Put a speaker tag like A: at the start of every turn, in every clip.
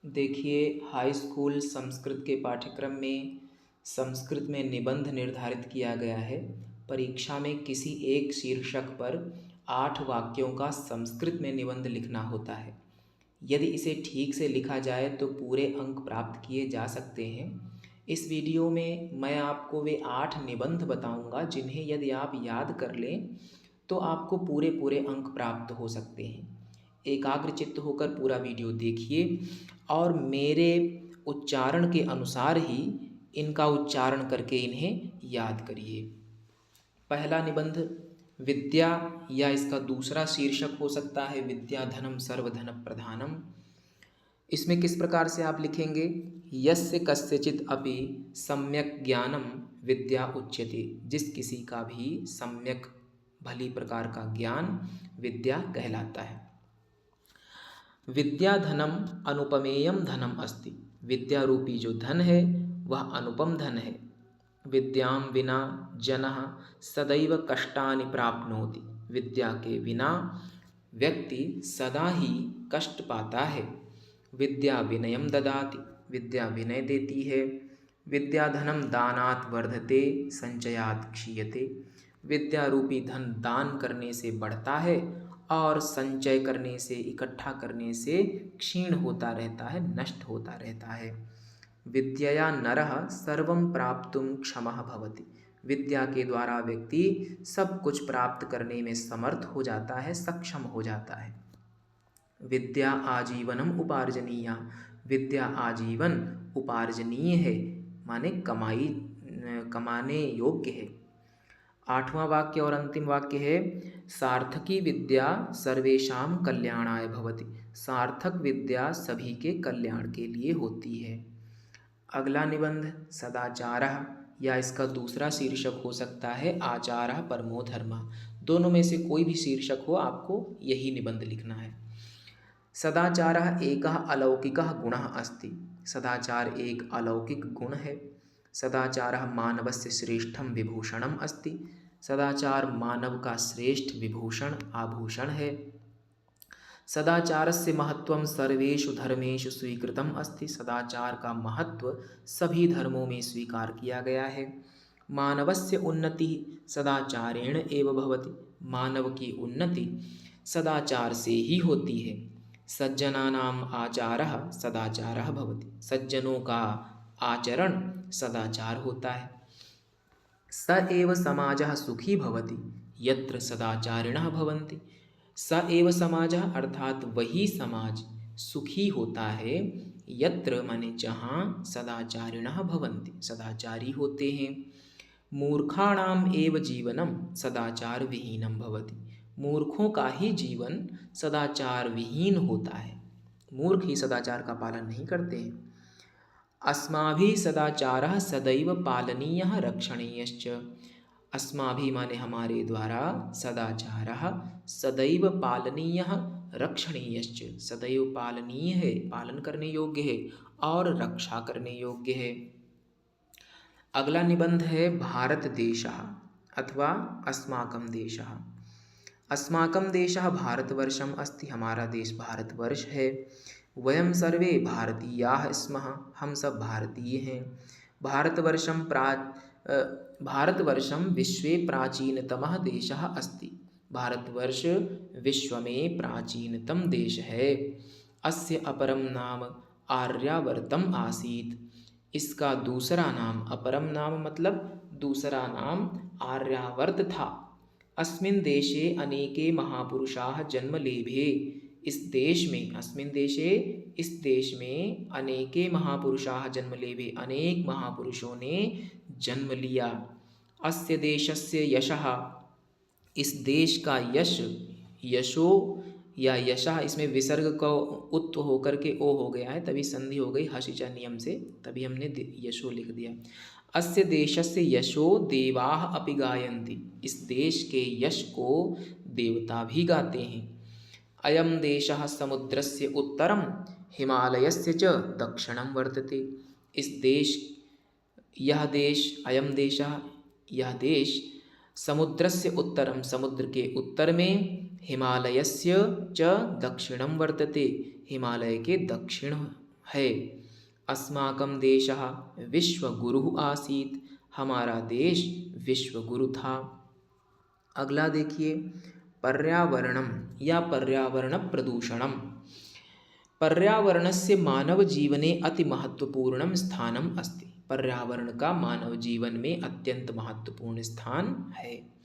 A: देखिए, high school Sanskrit के पाठ्यक्रम में संस्कृत में निबंध निर्धारित किया गया है। परीक्षा में किसी एक शीर्षक पर 8 वाक्यों का संस्कृत में निबंध लिखना होता है। यदि इसे ठीक से लिखा जाए तो पूरे अंक प्राप्त किए जा सकते हैं। इस वीडियो में मैं आपको वे 8 निबंध बताऊंगा जिन्हें यदि आप याद कर लें तो आपको पूरे पूरे अंक प्राप्त हो सकते हैं। एकाग्रचित्त होकर पूरा वीडियो देखिए और मेरे उच्चारण के अनुसार ही इनका उच्चारण करके इन्हें याद करिए। पहला निबंध विद्या, या इसका दूसरा शीर्षक हो सकता है विद्या धनम सर्वधन प्रधानम। इसमें किस प्रकार से आप लिखेंगे? यस्य कस्यचित अपि सम्यक ज्ञानम विद्या उच्यते। जिस किसी का भी सम्यक भली प्रकार का ज्ञान विद्या कहलाता है। विद्या धनम अनुपमेयम धनम अस्ति। विद्या रूपी जो धन है वह अनुपम धन है। विद्याम विना जनः सदैव कष्टानि प्राप्नोति। विद्या के बिना व्यक्ति सदा ही कष्ट पाता है। विद्या विनयम ददाति। विद्या विनय देती है। विद्या धनम दानात् वर्धते संचयात् क्षीयते। विद्या रूपी धन दान करने से बढ़ता है और संचय करने से, इकट्ठा करने से क्षीण होता रहता है, नष्ट होता रहता है। विद्यया नरः सर्वं प्राप्तुं क्षमः भवति। विद्या के द्वारा व्यक्ति सब कुछ प्राप्त करने में समर्थ हो जाता है, सक्षम हो जाता है। विद्या आजीवनम उपार्जनीया। विद्या आजीवन उपार्जनीय है, माने कमाने योग्य है। 8वां वाक्य और अंतिम वाक्य है सार्थकी विद्या सर्वेषां कल्याणाय भवति। सार्थक विद्या सभी के कल्याण के लिए होती है। अगला निबंध सदाचारः, या इसका दूसरा शीर्षक हो सकता है आचारः परमो धर्मः। दोनों में से कोई भी शीर्षक हो, आपको यही निबंध लिखना है। सदाचारः एकः अलौकिकः गुणः अस्ति। सदाचार एक अलौकिक गुण है। सदाचारः मानवस्य श्रेष्ठं विभूषणम् अस्ति। सदाचार मानव का श्रेष्ठ विभूषण, आभूषण है। सदाचारस्य महत्वं सर्वेषु धर्मेषु स्वीकृतम् अस्ति। सदाचार का महत्व सभी धर्मों में स्वीकार किया गया है। मानवस्य उन्नति सदाचारेण एव भवति। मानव की उन्नति सदाचार से ही होती है। सज्जनानाम आचारः सदाचारः भवति। सज्जनों का आचरण सदाचार होता है। स एव समाजः सुखी भवति यत्र सदाचारिणः भवन्ति। स एव समाजः अर्थात वही समाज सुखी होता है, यत्र माने जहाँ सदाचारिणः भवन्ति, सदाचारी होते हैं। मूर्खाणाम एव जीवनम सदाचार विहीनम भवति। मूर्खों का ही जीवन सदाचार विहीन होता है। मूर्ख ही सदाचार का पालन नहीं करते हैं। अस्माभिः सदाचारः सदैव पालनीयः रक्षणीयश्च। अस्माभिः माने हमारे द्वारा सदाचारः सदैव पालनीयः रक्षणीयश्च। सदैव पालनीय है, पालन करने योग्य है और रक्षा करने योग्य है। अगला निबंध है भारत देशः अथवा अस्माकं देशः। अस्माकं देशः भारतवर्षम् अस्ति। हमारा देश भारतवर्ष है। वयं सर्वे भारतीयाः स्मः। हम सब भारतीय हैं। भारतवर्षं विश्वे प्राचीनतमः देशः अस्ति। भारतवर्ष विश्व में प्राचीनतम देश है। अस्य अपरम नाम आर्यावर्तम आसीत्। इसका दूसरा नाम, अपरम नाम मतलब दूसरा नाम आर्यावर्त था। अस्मिन् देशे अनेके महापुरुषाः जन्म लेभे। इस देश में, अस्मिन् देशे इस देश में अनेके महापुरुषाः जन्म लेभे, अनेक महापुरुषों ने जन्म लिया। अस्य देशस्य यशः, इस देश का यश, यशो या यशः, इसमें विसर्ग का उत्त होकर के ओ हो गया है, तभी संधि हो गई हसिचा नियम से, तभी हमने यशो लिख दिया। अस्य देशस्य यशो देवाः अपि गायन्ति। इस देश के यश को देवता भी गाते हैं। अयं देशः समुद्रस्य उत्तरं हिमालयस्य च दक्षिणं वर्तते। इस देश, यह देश, अयं देशः, यह देश समुद्रस्य उत्तरम, समुद्र के उत्तर में, हिमालयस्य च दक्षिणं वर्तते, हिमालय के दक्षिण है। अस्माकं देशः विश्वगुरुः आसीत्, हमारा देश विश्वगुरु था। अगला देखिए, पर्यावरणम या पर्यावरण प्रदूषणम। पर्यावरणस्य मानवजीवने अतिमहत्वपूर्णं स्थानम् अस्ति। पर्यावरण का मानव जीवन में अत्यंत महत्वपूर्ण स्थान है।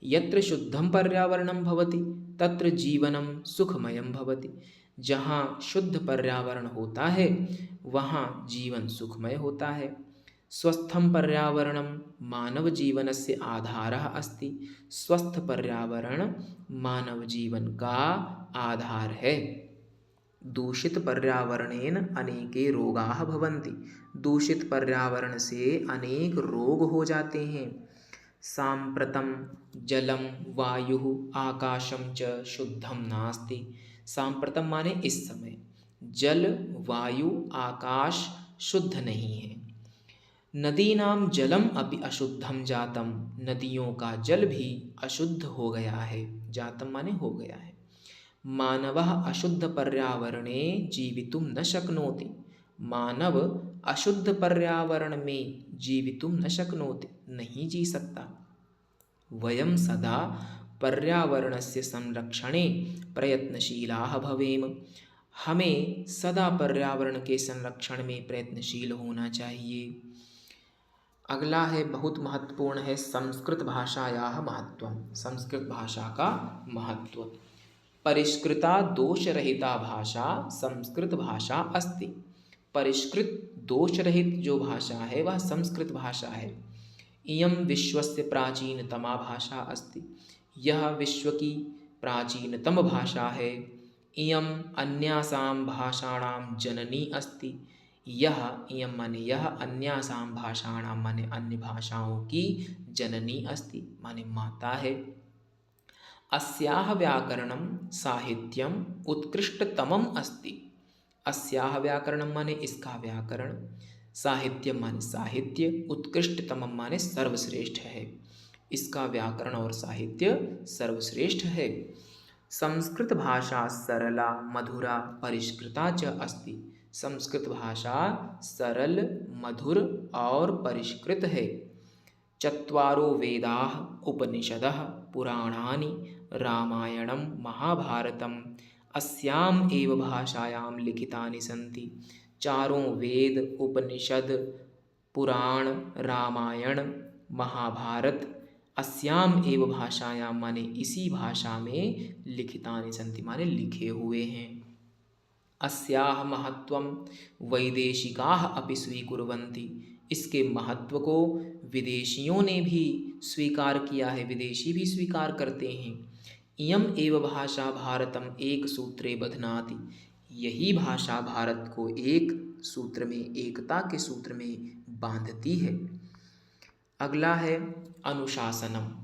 A: यत्र शुद्धं पर्यावरणं भवति तत्र जीवनं सुखमयं भवति। जहाँ शुद्ध पर्यावरण होता है वहाँ जीवन सुखमय होता है। स्वस्थं पर्यावरणं मानव जीवनस्य आधारः अस्ति। स्वस्थ पर्यावरण मानव जीवन का आधार है। दूषित पर्यावरणेन अनेके रोगाः भवन्ति। दूषित पर्यावरण से अनेक रोग हो जाते हैं। साम्प्रतं जलम वायुः आकाशं च शुद्धं नास्ति। साम्प्रतं माने इस समय, जल वायु आकाश शुद्ध नहीं है। नदीनां जलम अपि अशुद्धं जातम। नदियों का जल भी अशुद्ध हो गया है। जातम माने हो गया है। मानवः अशुद्ध पर्यावरणे जीवितुं न शक्नोति। मानव अशुद्ध पर्यावरण में जीवितुं न शक्नोति, नहीं जी सकता। वयं सदा पर्यावरणस्य संरक्षणे प्रयत्नशीलाः भवेम। हमें सदा पर्यावरण के संरक्षण में प्रयत्नशील होना चाहिए। अगला है, बहुत महत्वपूर्ण है, संस्कृत भाषायाः महत्वम। संस्कृत भाषा का महत्व। परिष्कृता दोषरहिता भाषा संस्कृत भाषा अस्ति। परिष्कृत दोषरहित जो भाषा है वह संस्कृत भाषा है। इयं विश्वस्य प्राचीनतमा भाषा अस्ति। यह विश्व की प्राचीनतम भाषा है। इयं अन्यासां भाषाणां जननी अस्ति। यह इयं माने यह अन्यासां भाषाणां माने अन्य भाषाओं की जननी अस्ति माने माता है। अस्याः व्याकरणं साहित्यम उत्कृष्टतमम् अस्ति। अस्याः व्याकरणं माने इसका व्याकरण, साहित्यम माने साहित्य, उत्कृष्टतमम् माने सर्वश्रेष्ठ है। इसका व्याकरण और साहित्य सर्वश्रेष्ठ है। संस्कृत भाषा सरला मधुरा परिष्कृता च अस्ति। संस्कृत भाषा सरल मधुर और परिष्कृत है। चत्वारो वेदाः उपनिषदः पुराणानि रामायणं महाभारतम् अस्याम् एव भाषायां लिखितानि सन्ति। चारों वेद उपनिषद पुराण रामायण महाभारत अस्याम एव भाषायां माने इसी भाषा में लिखितानि सन्ति माने लिखे हुए हैं। अस्याः महत्वं वैदेशिकाः अपि स्वीकुर्वन्ति। इसके महत्व को विदेशियों ने भी स्वीकार किया है, विदेशी भी स्वीकार करते हैं। इयम एव भाषा भारतम एक सूत्रे बध्नाति। यही भाषा भारत को एक सूत्र में, एकता के सूत्र में बांधती है। अगला है अनुशासनम।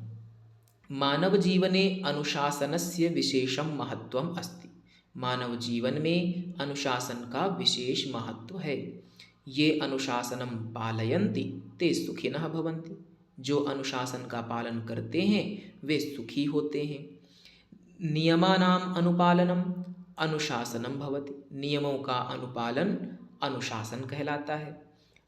A: मानव जीवने अनुशासनस्य विशेषम महत्वम अस्ति। मानव जीवन में अनुशासन का विशेष महत्व है। ये अनुशासनम पालयन्ति ते सुखिनः भवन्ति। जो अनुशासन का पालन करते हैं वे सुखी होते हैं। नियमानाम अनुपालनम अनुशासनम भवति। नियमों का अनुपालन अनुशासन कहलाता है।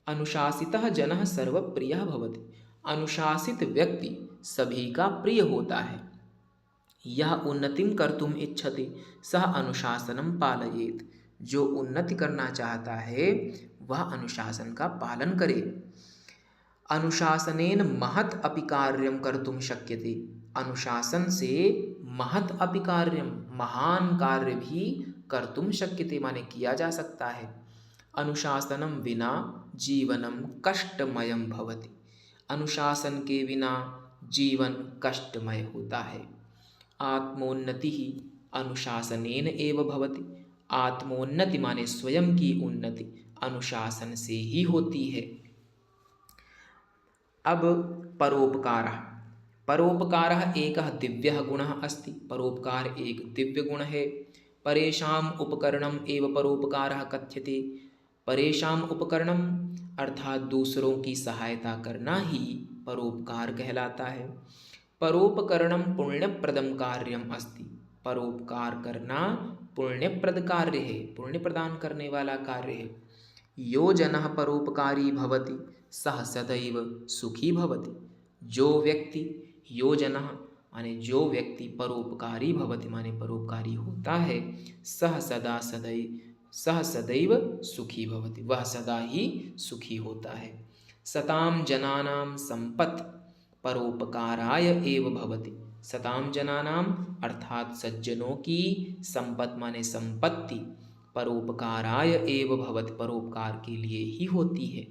A: अनुशासितः जनः सर्वप्रियः भवति। अनुशासित व्यक्ति सभी का प्रिय होता है। यह उन्नतिं कर्तुम इच्छति सह अनुशासनम पालयेत। जो उन्नति करना चाहता है वह अनुशासन का पालन करे। अनुशासनेन महत् अपि कार्यं कर्तुम शक्यते। अनुशासन से महत् अपि कार्यं महान कार्य भी कर्तुम शक्यते माने किया जा सकता है। अनुशासनम विना जीवनम कष्टमयम भवति। अनुशासन के बिना जीवन कष्टमय होता है। आत्मोन्नति ही अनुशासनेन एव भवति। आत्मोन्नति माने स्वयं की उन्नति अनुशासन से ही होती है। अब परोपकारः। परोपकारः एकः दिव्यः गुणः अस्ति। परोपकार एक दिव्य गुण है। परेषाम् उपकरणम् एव परोपकारः कथ्यते। परेषाम् उपकरणम् अर्थात दूसरों की सहायता करना ही परोपकार कहलाता है। परोपकरणम पुण्यप्रदम कार्यम अस्ति। परोपकार करना पुण्यप्रद कार्य है, पुण्य प्रदान करने वाला कार्य है। यो जनः परोपकारी भवति सह सदैव सुखी भवति। जो व्यक्ति, यो जनः माने जो व्यक्ति परोपकारी भवति माने परोपकारी होता है, सह सदैव सुखी भवति, वह सदा ही सुखी होता है। सताम जनानां संपत् परोपकाराय एव भवति। सताम जनानाम अर्थात सज्जनों की, संपत माने संपत्ति, परोपकाराय एव भवति परोपकार के लिए ही होती है।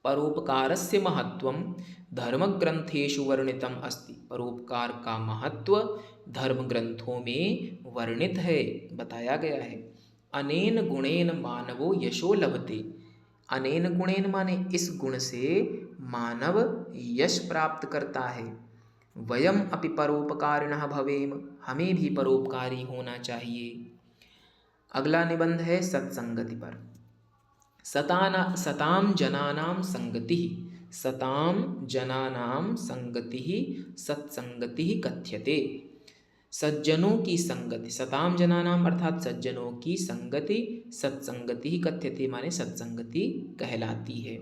A: परोपकारस्य महत्वं धर्मग्रंथेषु वर्णितम अस्ति। परोपकार का महत्व धर्म ग्रंथों में वर्णित है, बताया गया है। अनेन गुणेन मानवो यशो लभते। अनेन गुणेन माने इस गुण से मानव यश प्राप्त करता है। वयम अपि परोपकारिणः भवेम, हमें भी परोपकारी होना चाहिए। अगला निबंध है सत्संगति पर। सताम जनानां संगतिः, सताम जनानां संगतिः सत्संगतिः कथ्यते। सज्जनों की संगति, सताम जनानाम अर्थात सज्जनों की संगति, सत्संगति ही कथ्यते माने सत्संगति कहलाती है।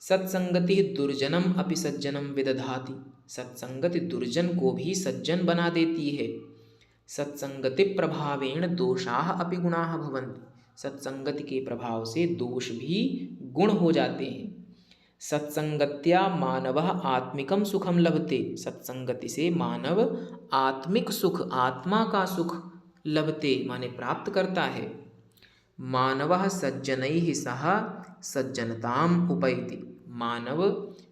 A: सत्संगति दुर्जनम अपि सज्जनम विदधाति। सत्संगति दुर्जन को भी सज्जन बना देती है। सत्संगति प्रभावेण दोषाः अपि गुणाः भवन्ति। सत्संगति के प्रभाव से दोष भी गुण हो जाते हैं। सत्संगत्या मानवः आत्मिकं सुखम लभते। सत्संगति से मानव आत्मिक सुख, आत्मा का सुख लभते माने प्राप्त करता है। मानवः सज्जनैः सह सज्जनताम उपैति। मानव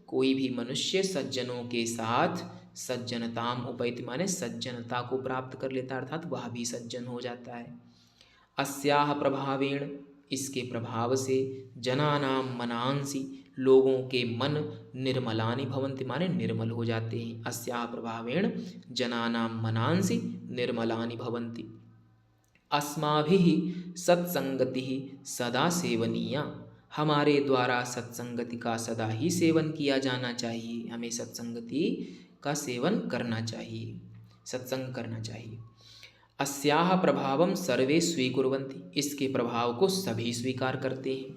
A: कोई भी मनुष्य सज्जनों के साथ सज्जनताम उपैति माने सज्जनता को प्राप्त कर लेता, अर्थात वह भी सज्जन हो जाता है। अस्याह प्रभावेण, इसके प्रभाव से, जनानाम मनांसि, लोगों के मन निर्मलानि भवन्ति माने निर्मल हो जाते हैं। अस्याह प्रभावेण जनानाम मनांसि निर्मलानि भवन्ति। अस्माभिः सत्संगतिः सदा सेवनीया। हमारे द्वारा सत्संगति का सदा ही सेवन किया जाना चाहिए। हमें सत्संगति का सेवन करना चाहिए, सत्संग करना चाहिए। अस्याह प्रभावम सर्वे स्वीकुर्वन्ति। इसके प्रभाव को सभी स्वीकार करते हैं।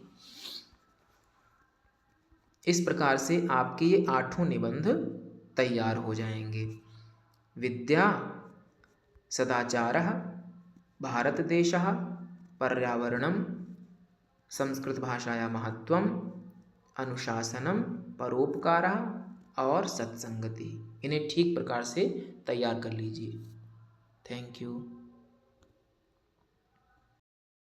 A: इस प्रकार से आपके ये 8 निबंध तैयार हो जाएंगे। विद्या, सदाचारः, भारतदेशः, पर्यावरणं, संस्कृत भाषाया महत्वम, अनुशासनम, परोपकारः और सत्संगति। इन्हें ठीक प्रकार से तैयार कर लीजिए। Thank you.